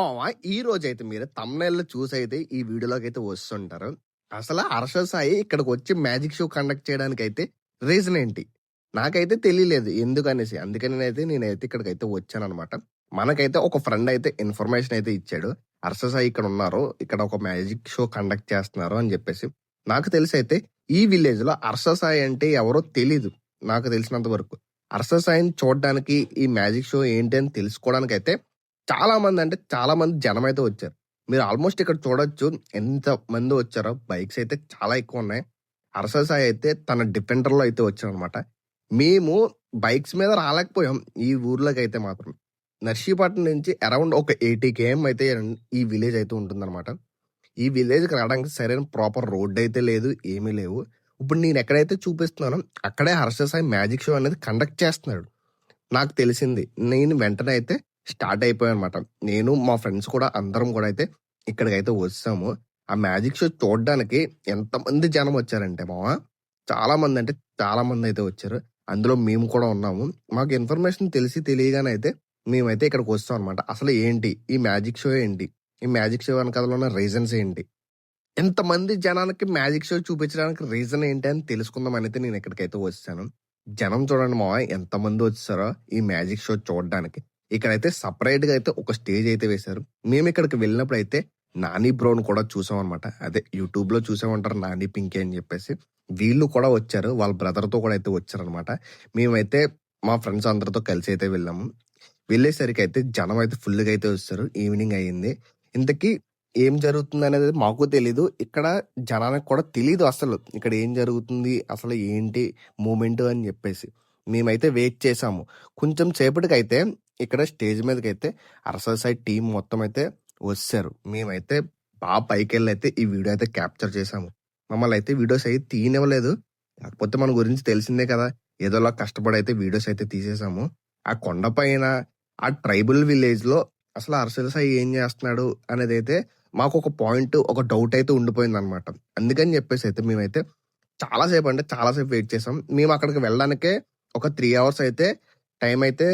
మామ ఈ రోజైతే మీరు తమ్నైల్‌లో చూసైతే ఈ వీడియోలోకైతే వస్తుంటారు. అసల 'హర్ష సాయి' ఇక్కడికొచ్చి మ్యాజిక్ షో కండక్ట్ చేయడానికైతే రీజన్ ఏంటి? నాకైతే తెలియలేదు ఎందుకనేసి. అందుకనేనైతే నేనైతే ఇక్కడికైతే వచ్చాననమాట. మనకైతే ఒక ఫ్రెండ్ అయితే ఇన్ఫర్మేషన్ అయితే ఇచ్చాడు. 'హర్ష సాయి' ఇక్కడున్నారు. ఇక్కడ ఒక మ్యాజిక్ షో కండక్ట్ చేస్తున్నారు అని జెప్పేసి. నాకు తెలిసైతే ఈ విలేజ్‌లో 'హర్ష సాయి' అంటే ఎవరో తెలీదు. నాకు తెలిసినంత వరకు. 'హర్ష సాయి'ని చూడ్డానికి ఈ మ్యాజిక్ షో ఏంటి అని తెలుసుకోవడానికైతే చాలా మంది జనమైతే వచ్చారు. మీరు ఆల్మోస్ట్ ఇక్కడ చూడొచ్చు ఎంత మంది వచ్చారో. బైక్స్ అయితే చాలా ఎక్కువున్నాయి. 'హర్ష సాయి' అయితే తన డిఫెండర్‌లో అయితే వచ్చాడనమాట. మేము బైక్స్ మీద రాలేకపోయాం ఈ ఊర్లోకైతే మాత్రం. నర్సీపట్నం నుంచి అరౌండ్ ఒక 80 కేఎం అయితే ఈ విలేజ్ అయితే ఉంటుందనమాట. ఈ విలేజ్‌కి రావడానికి సరైన ప్రాపర్ రోడ్డయితే లేదు. ఏమీ లేవు. ఇప్పుడు నేనెక్కడైతే చూపిస్తున్నానో అక్కడే 'హర్ష సాయి' మ్యాజిక్ షో అనేది కండక్ట్ చేస్తున్నాడు. నాకు తెలిసింది. నేను వెంటనే అయితే స్టార్ట్ అయిపోయానమాట. నేను, మా ఫ్రెండ్స్ కూడా అందరం కూడా అయితే ఇక్కడికైతే వచ్చాము. ఆ మ్యాజిక్ షో చూడ్డానికి ఎంతమంది జనం వచ్చారంటే మామ, చాలా మందంటే చాలా మందయితే వచ్చారు. అందులో మేము కూడా ఉన్నాము. మాకు ఇన్ఫర్మేషన్ తెలిసి తెలియగానే అయితే మేమైతే ఇక్కడికి వస్తామనమాట. అసలు ఏంటి? ఈ మ్యాజిక్ షో ఏంటి? ఈ మ్యాజిక్ షో వెనకాల ఉన్న రీజన్స్ ఏంటి? ఇంతమంది జనానికి మ్యాజిక్ షో చూపించడానికి రీజన్ ఏంటి అని తెలుసుకుందామనైతే నేను ఇక్కడికైతే వచ్చాను. జనం చూడండి మావ ఎంతమంది వచ్చేసారో ఈ మ్యాజిక్ షో చూడడానికి. ఇక్కడైతే సెపరేట్‌గా అయితే ఒక స్టేజ్ అయితే వేశారు. మేము ఇక్కడికి వెళ్ళినప్పుడైతే నాని బ్రోని కూడా చూసామనమాట. అదే యూట్యూబ్‌లో చూసే ఉంటారు 'నాని పింకీ' అని చెప్పేసి. వీళ్ళు కూడా వచ్చారు. వాళ్ళ బ్రదర్‌తో కూడా అయితే వచ్చారనమాట. మేమైతే మా ఫ్రెండ్స్ అందరితో కలిసి అయితే వెళ్ళాము. వెళ్ళేసరికి అయితే జనం అయితే ఫుల్‌గా అయితే వచ్చారు. ఈవినింగ్ అయింది. ఇంతకీ ఏం జరుగుతుందనేది మాకు తెలీదు. ఇక్కడ జనానికి కూడా తెలీదు అసలు. ఇక్కడ ఏం జరుగుతుంది? అసలు ఏంటి మూమెంట్ అని చెప్పేసి. మేమైతే వెయిట్ చేసాము. కొంచెం సేపటికైతే ఇక్కడ స్టేజ్ మీదకైతే 'హర్ష సాయి' టీమ్ మొత్తం అయితే వచ్చారు. మేమైతే పైకెళ్ళైతే ఈ వీడియో అయితే క్యాప్చర్ చేసాము. మమ్మల్ని అయితే వీడియోస్ అయితే తీయనివ్వలేదు. కాకపోతే మన గురించి తెలిసిందే కదా! ఏదోలా కష్టపడి అయితే వీడియోస్ అయితే తీసేసాము. ఆ కొండ పైన ఆ ట్రైబల్ విలేజ్‌లో అసలు 'హర్ష సాయి' ఏం చేస్తున్నాడు అనేదైతే మాకొక పాయింట్, ఒక డౌట్ అయితే ఉండిపోయిందనమాట. అందుకని చెప్పేసి అయితే మేమైతే చాలా సేపు వెయిట్ చేసాం. మేము అక్కడికి వెళ్ళడానికే ఒక 3 అవర్స్ అయితే టైం అయితే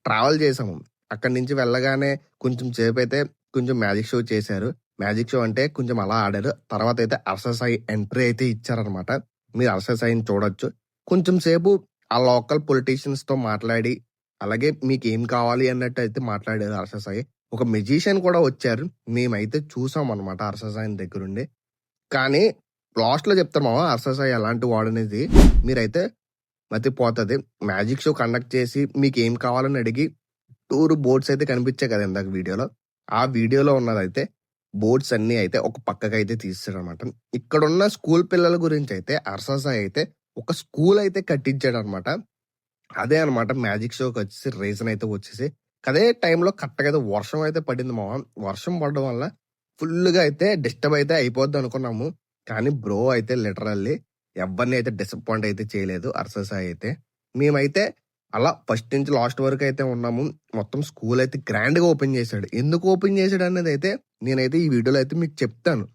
ట్రావెల్ చేసాము. అక్కడి నుంచి వెళ్ళగానే కొంచెం సేపయితే కొంచెం మ్యాజిక్ షో చేశారు. మ్యాజిక్ షో అంటే కొంచెం అలా ఆడారు. తర్వాత అయితే 'హర్ష సాయి' ఎంట్రీ అయితే ఇచ్చారనమాట. మీరు 'హర్ష సాయి'ని చూడొచ్చు. కొంచెం సేపు ఆ లోకల్ పొలిటీషియన్స్‌తో మాట్లాడి, అలాగే మీకేం కావాలి అన్నట్టు అయితే మాట్లాడారు 'హర్ష సాయి'. ఒక మెజిషియన్ కూడా వచ్చారు. మేమైతే చూసామనమాట 'హర్ష సాయి' దగ్గరుండి. కానీ లాస్ట్‌లో చెప్తాను మామ 'హర్ష సాయి' ఎలాంటి వాడనేది మీరైతే మతిపోతది. మ్యాజిక్ షో కండక్ట్ చేసి మీకేం కావాలని అడిగి బోర్డ్స్ అయితే కనిపించాయి కదా ఇందాక వీడియోలో. ఆ వీడియోలో ఉన్నదైతే బోర్డ్స్ అన్నీ అయితే ఒక పక్కకైతే తీసేసాడనమాట. ఇక్కడున్న స్కూల్ పిల్లల గురించి అయితే 'హర్ష సాయి' అయితే ఒక స్కూల్ అయితే కట్టించాడనమాట. అదే అనమాట మ్యాజిక్ షోకొచ్చేసి రీజన్ అయితే వచ్చేసి. అదే టైంలో కరెక్ట్‌గా అయితే వర్షం అయితే పడింది మామ. వర్షం పడడం వల్ల ఫుల్‌గా అయితే డిస్టర్బ్ అయితే అయిపోద్దనుకున్నాము. కానీ బ్రో అయితే లిటరల్లీ ఎవ్వరిని అయితే డిసప్పాయింట్ అయితే చేయలేదు 'హర్ష సాయి' అయితే. మేమైతే అలా ఫస్ట్ నుంచి లాస్ట్ వరకు అయితే ఉన్నాము. మొత్తం స్కూల్ అయితే గ్రాండ్‌గా ఓపెన్ చేశాడు. ఎందుకు ఓపెన్ చేశాడనేదైతే నేనైతే ఈ వీడియోలో అయితే మీకు చెప్తాను.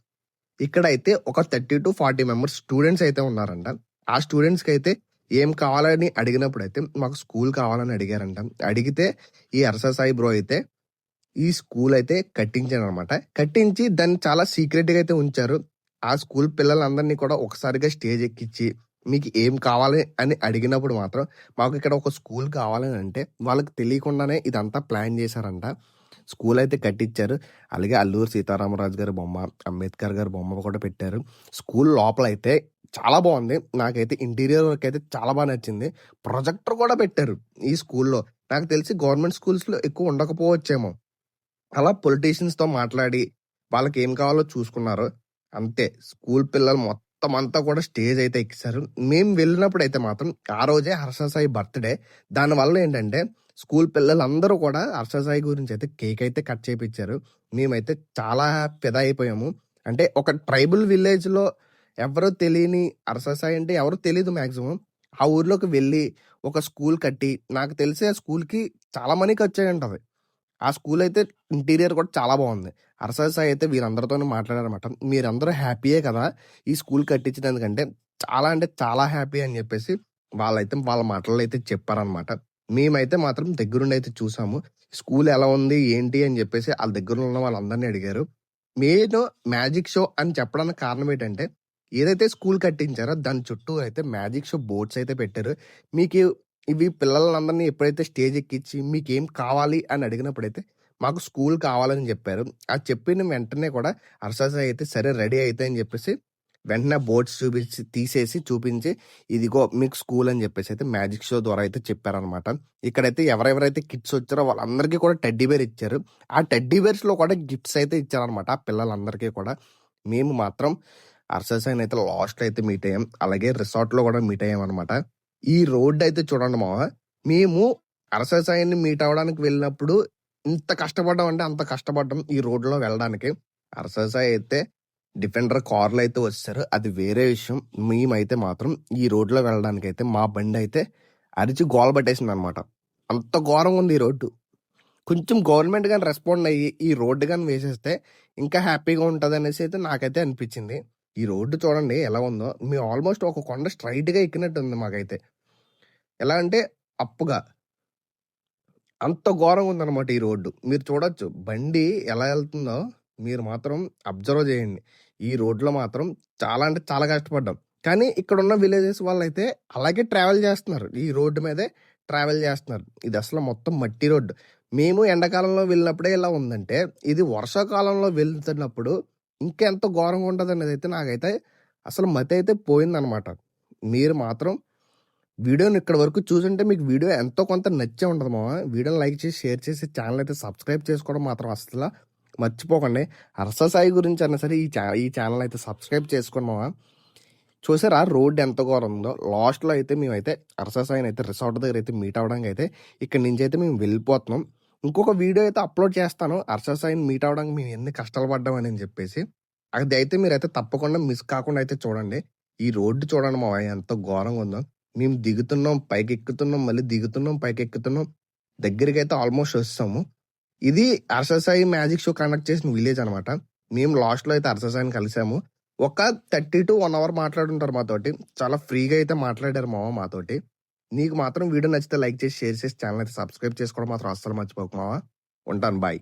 ఇక్కడైతే ఒక 30-40 మెంబర్స్ స్టూడెంట్స్ అయితే ఉన్నారంట. ఆ స్టూడెంట్స్‌కైతే ఏం కావాలని అడిగినప్పుడైతే మాకు స్కూల్ కావాలని అడిగారంట. అడిగితే ఈ 'హర్ష సాయి' బ్రో అయితే ఈ స్కూల్ అయితే కట్టించాడనమాట. కట్టించి దాన్ని చాలా సీక్రెట్‌గా అయితే ఉంచారు. ఆ స్కూల్ పిల్లలందరినీ కూడా ఒకసారిగా స్టేజ్ ఎక్కిచ్చి, మీకు ఏం కావాలి అని అడిగినప్పుడు మాత్రం, మాకు ఇక్కడ ఒక స్కూల్ కావాలని అంటే, వాళ్ళకి తెలియకుండానే ఇదంతా ప్లాన్ చేశారంట. స్కూల్ అయితే కట్టిచ్చారు. అలాగే అల్లూరి సీతారామరాజు గారి బొమ్మ, అంబేద్కర్ గారి బొమ్మ కూడా పెట్టారు. స్కూల్ లోపలైతే చాలా బాగుంది. నాకైతే ఇంటీరియర్ వర్క్ అయితే చాలా బాగా నచ్చింది. ప్రొజెక్టర్ కూడా పెట్టారు ఈ స్కూల్‌లో. నాకు తెలిసి గవర్నమెంట్ స్కూల్స్‌లో ఎక్కువ ఉండకపోవచ్చేమో. అలా పొలిటీషియన్స్‌తో మాట్లాడి, వాళ్ళకేం కావాలో చూసుకున్నారు. అంతే. స్కూల్ పిల్లలు మొత్తం అంతా కూడా స్టేజ్ అయితే ఎక్కేసారు. మేము వెళ్ళినప్పుడైతే మాత్రం ఆ రోజే 'హర్ష సాయి' బర్త్‌డే. దానివల్ల ఏంటంటే, స్కూల్ పిల్లలందరూ కూడా 'హర్ష సాయి' గురించి అయితే కేక్ అయితే కట్ చేపిచ్చారు. మేమైతే చాలా ఫిదా అయిపోయాము. అంటే ఒక ట్రైబల్ విలేజ్‌లో ఎవరు తెలియని 'హర్ష సాయి' అంటే ఎవరు తెలీదు మాక్సిమం. ఆ ఊర్లోకి వెళ్ళి, ఒక స్కూల్ కట్టి, నాకు తెలిసి ఆ స్కూల్‌కి చాలా మనీ ఖర్చయ్యుంటది. ఆ స్కూలయితే ఇంటీరియర్ కూడా చాలా బావుంది. 'హర్ష సాయి' అయితే వీరందరితోని మాట్లాడారనమాట. మీరందరూ హ్యాపీయే కదా! ఈ స్కూల్ కట్టించినందుకంటే చాలా అంటే చాలా హ్యాపీ అని జెప్పేసి వాళ్ళైతే వాళ్ళ మాటల్లో అయితే చెప్పారనమాట. మేమైతే మాత్రం దగ్గరుండి అయితే చూసాము. స్కూల్ ఎలా ఉంది? ఏంటి? అని జెప్పేసి ఆళ్ళ దగ్గరలో ఉన్న వాళ్ళందరిని అడిగారు. మెయిన్ మ్యాజిక్ షో అని చెప్పడానికి కారణం ఏంటంటే, ఏదైతే స్కూల్ కట్టించారో దాని చుట్టూ అయితే మ్యాజిక్ షో బోర్డ్స్ అయితే పెట్టారు. మీకు ఇవి పిల్లలందరిని ఎప్పుడైతే స్టేజ్ ఎక్కిచ్చి మీకేం కావాలి అని అడిగినప్పుడైతే, మాకు స్కూల్ కావాలని జెప్పారు. అది చెప్పిన వెంటనే కూడా హర్ష సాయి అయితే సరే రెడీ అయితే అని జెప్పేసి వెంటనే బోర్డ్స్ తీసేసి చూపించి, ఇదిగో మీకు స్కూల్ అని జెప్పేసి అయితే మ్యాజిక్ షో ద్వారా అయితే చెప్పారనమాట. ఇక్కడైతే ఎవరెవరైతే కిడ్స్ వచ్చారో వాళ్ళందరికీ కూడా టెడ్డీ బేర్ ఇచ్చారు. ఆ టెడ్డీ బేర్స్‌లో కూడా గిఫ్ట్స్ అయితే ఇచ్చారనమాట ఆ పిల్లలందరికీ కూడా. మేము మాత్రం హర్ష సాయిని అయితే లాస్ట్‌లో అయితే మీట్ అయ్యాం. అలాగే రిసార్ట్‌లో కూడా మీట్ అయ్యామనమాట. ఈ రోడ్ అయితే చూడండి మామ, మేము హర్ష సాయిని మీట్ అవ్వడానికి వెళ్ళినప్పుడు ఇంత కష్టపడ్డాం అంటే అంత కష్టపడ్డాం ఈ రోడ్‌లో వెళ్ళడానికి. హర్ష సాయి అయితే డిఫెండర్ కార్‌లో అయితే వచ్చేసారు. అది వేరే విషయం. మేమైతే మాత్రం ఈ రోడ్‌లో వెళ్ళడానికైతే మా బండయితే అరిచి గోల పట్టేసిందనమాట. అంత ఘోరంగా ఉంది ఈ రోడ్డు. కొంచెం గవర్నమెంట్ గాని రెస్పాండ్ అయ్యి ఈ రోడ్డు గాని వేసేస్తే ఇంకా హ్యాపీగా ఉంటదనేసి అయితే నాకైతే అనిపించింది. ఈ రోడ్డు చూడండి ఎలా ఉందో. మేము ఆల్మోస్ట్ ఒక కొండ స్ట్రెయిట్‌గా ఎక్కినట్టుంది మాకైతే. ఎలా అంటే అప్పుగా. అంత ఘోరంగా ఉందనమాట ఈ రోడ్డు. మీరు చూడొచ్చు బండి ఎలా ఎళ్తుందో మీరు మాత్రం అబ్జర్వ్ చేయండి. ఈ రోడ్‌లో మాత్రం చాలా అంటే చాలా కష్టపడ్డాం. కానీ ఇక్కడున్న విలేజెస్ వాళ్ళైతే అలాగే ట్రావెల్ చేస్తున్నారు. ఈ రోడ్డు మీదే ట్రావెల్ చేస్తున్నారు. ఇది అసలు మొత్తం మట్టి రోడ్డు. మేము ఎండాకాలంలో వెళ్ళినప్పుడే ఇలా ఉందంటే, ఇది వర్షాకాలంలో వెళ్తున్నప్పుడు ఇంకెంత ఘోరంగా ఉంటదనేదైతే నాకైతే అసలు మతైతే పోయిందనమాట. మీరు మాత్రం వీడియోని ఇక్కడి వరకు చూసుంటే మీకు వీడియో ఎంతో కొంత నచ్చే ఉంటది మామ. వీడియోని లైక్ చేసి, షేర్ చేసి, ఛానెల్ అయితే సబ్స్క్రైబ్ చేసుకోవడం మాత్రం అస్సల మర్చిపోకండి. హర్ష సాయి గురించి అన్నా సరే ఈ ఛానెల్ అయితే సబ్స్క్రైబ్ చేసుకోండి మామ. చూసారా రోడ్ ఎంత ఘోరం ఉందో. లాస్ట్‌లో అయితే మేమైతే హర్ష సాయిని అయితే రిసార్ట్ దగ్గర అయితే మీట్ అవ్వడానికి అయితే ఇక్కడి నుంచి అయితే మేము వెళ్ళిపోతున్నాం. ఇంకొక వీడియో అయితే అప్లోడ్ చేస్తాను. హర్ష సాయిని మీట్ అవ్వడానికి మేము ఎన్ని కష్టాలు పడ్డామని చెప్పేసి. అది అయితే మీరైతే తప్పకుండా మిస్ కాకుండా అయితే చూడండి. ఈ రోడ్డు చూడండి మామ ఎంత ఘోరంగా ఉందో. మేము దిగుతున్నాం, పైకెక్కుతున్నాం, మళ్ళీ దిగుతున్నాం, పైకెక్కుతున్నాం. దగ్గరికైతే ఆల్మోస్ట్ వచ్చేసాము. ఇది Harsha Sai magic show conduct చేసిన విలేజ్ అనమాట. మేము లాస్ట్‌లో అయితే హర్ష సాయిని కలిసాము. ఒక 30-1 అవర్ మాట్లాడుంటారు మాతోటి. చాలా ఫ్రీగా అయితే మాట్లాడారు మామ మాతోటి. నీకు మాత్రం వీడియో నచ్చితే లైక్ చేసి, షేర్ చేసి, ఛానెల్ అయితే సబ్స్క్రైబ్ చేసుకోవడం మాత్రం అస్సలు మర్చిపోకు మామ. ఉంటాను. బాయ్.